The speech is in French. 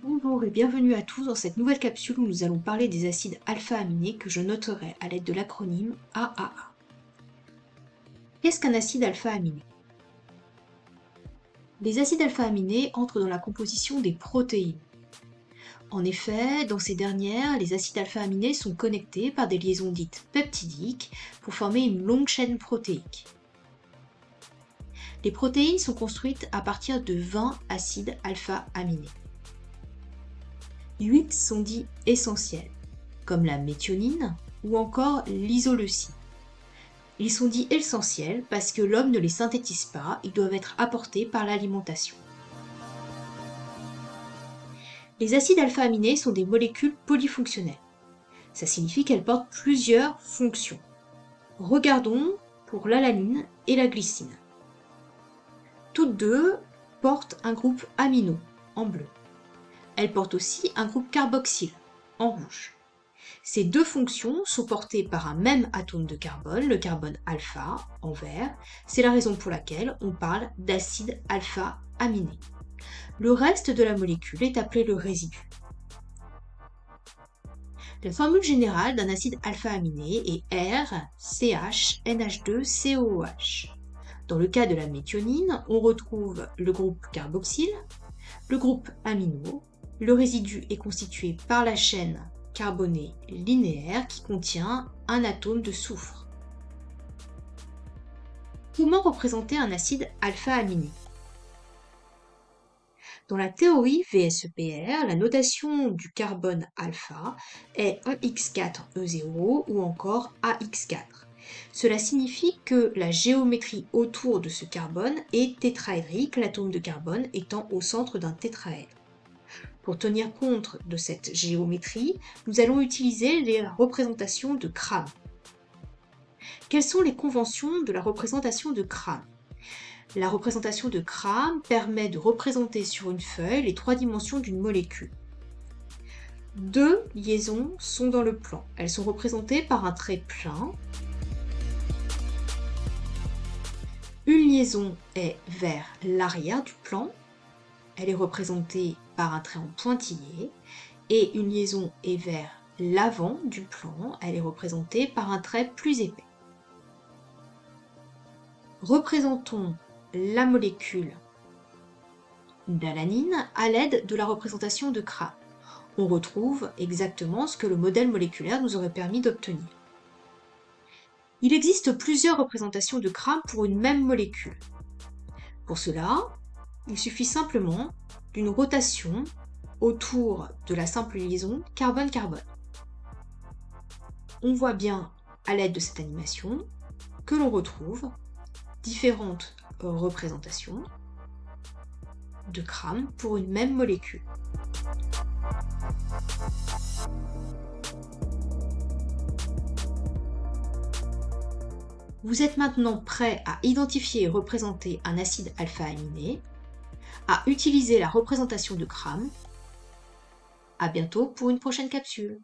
Bonjour et bienvenue à tous dans cette nouvelle capsule où nous allons parler des acides alpha-aminés que je noterai à l'aide de l'acronyme AAA. Qu'est-ce qu'un acide alpha-aminé? Les acides alpha-aminés entrent dans la composition des protéines. En effet, dans ces dernières, les acides alpha-aminés sont connectés par des liaisons dites peptidiques pour former une longue chaîne protéique. Les protéines sont construites à partir de 20 acides alpha-aminés. 8 sont dits essentiels, comme la méthionine ou encore l'isoleucine. Ils sont dits essentiels parce que l'homme ne les synthétise pas, ils doivent être apportés par l'alimentation. Les acides alpha-aminés sont des molécules polyfonctionnelles. Ça signifie qu'elles portent plusieurs fonctions. Regardons pour l'alanine et la glycine. Toutes deux portent un groupe amino, en bleu. Elles portent aussi un groupe carboxyle, en rouge. Ces deux fonctions sont portées par un même atome de carbone, le carbone alpha, en vert. C'est la raison pour laquelle on parle d'acide alpha-aminé. Le reste de la molécule est appelé le résidu. La formule générale d'un acide alpha-aminé est RCHNH2COOH. Dans le cas de la méthionine, on retrouve le groupe carboxyle, le groupe amino. Le résidu est constitué par la chaîne carbonée linéaire qui contient un atome de soufre. Comment représenter un acide alpha-aminé? Dans la théorie VSEPR, la notation du carbone alpha est 1x4E0 ou encore AX4. Cela signifie que la géométrie autour de ce carbone est tétraédrique, l'atome de carbone étant au centre d'un tétraèdre. Pour tenir compte de cette géométrie, nous allons utiliser les représentations de Cram. Quelles sont les conventions de la représentation de Cram? La représentation de Cram permet de représenter sur une feuille les trois dimensions d'une molécule. Deux liaisons sont dans le plan. Elles sont représentées par un trait plein. Une liaison est vers l'arrière du plan. Elle est représentée par un trait en pointillé. Et une liaison est vers l'avant du plan. Elle est représentée par un trait plus épais. Représentons la molécule d'alanine à l'aide de la représentation de Cram. On retrouve exactement ce que le modèle moléculaire nous aurait permis d'obtenir. Il existe plusieurs représentations de Cram pour une même molécule. Pour cela, il suffit simplement d'une rotation autour de la simple liaison carbone-carbone. On voit bien à l'aide de cette animation que l'on retrouve différentes représentations de Cram pour une même molécule. Vous êtes maintenant prêt à identifier et représenter un acide alpha-aminé, à utiliser la représentation de Cram. À bientôt pour une prochaine capsule.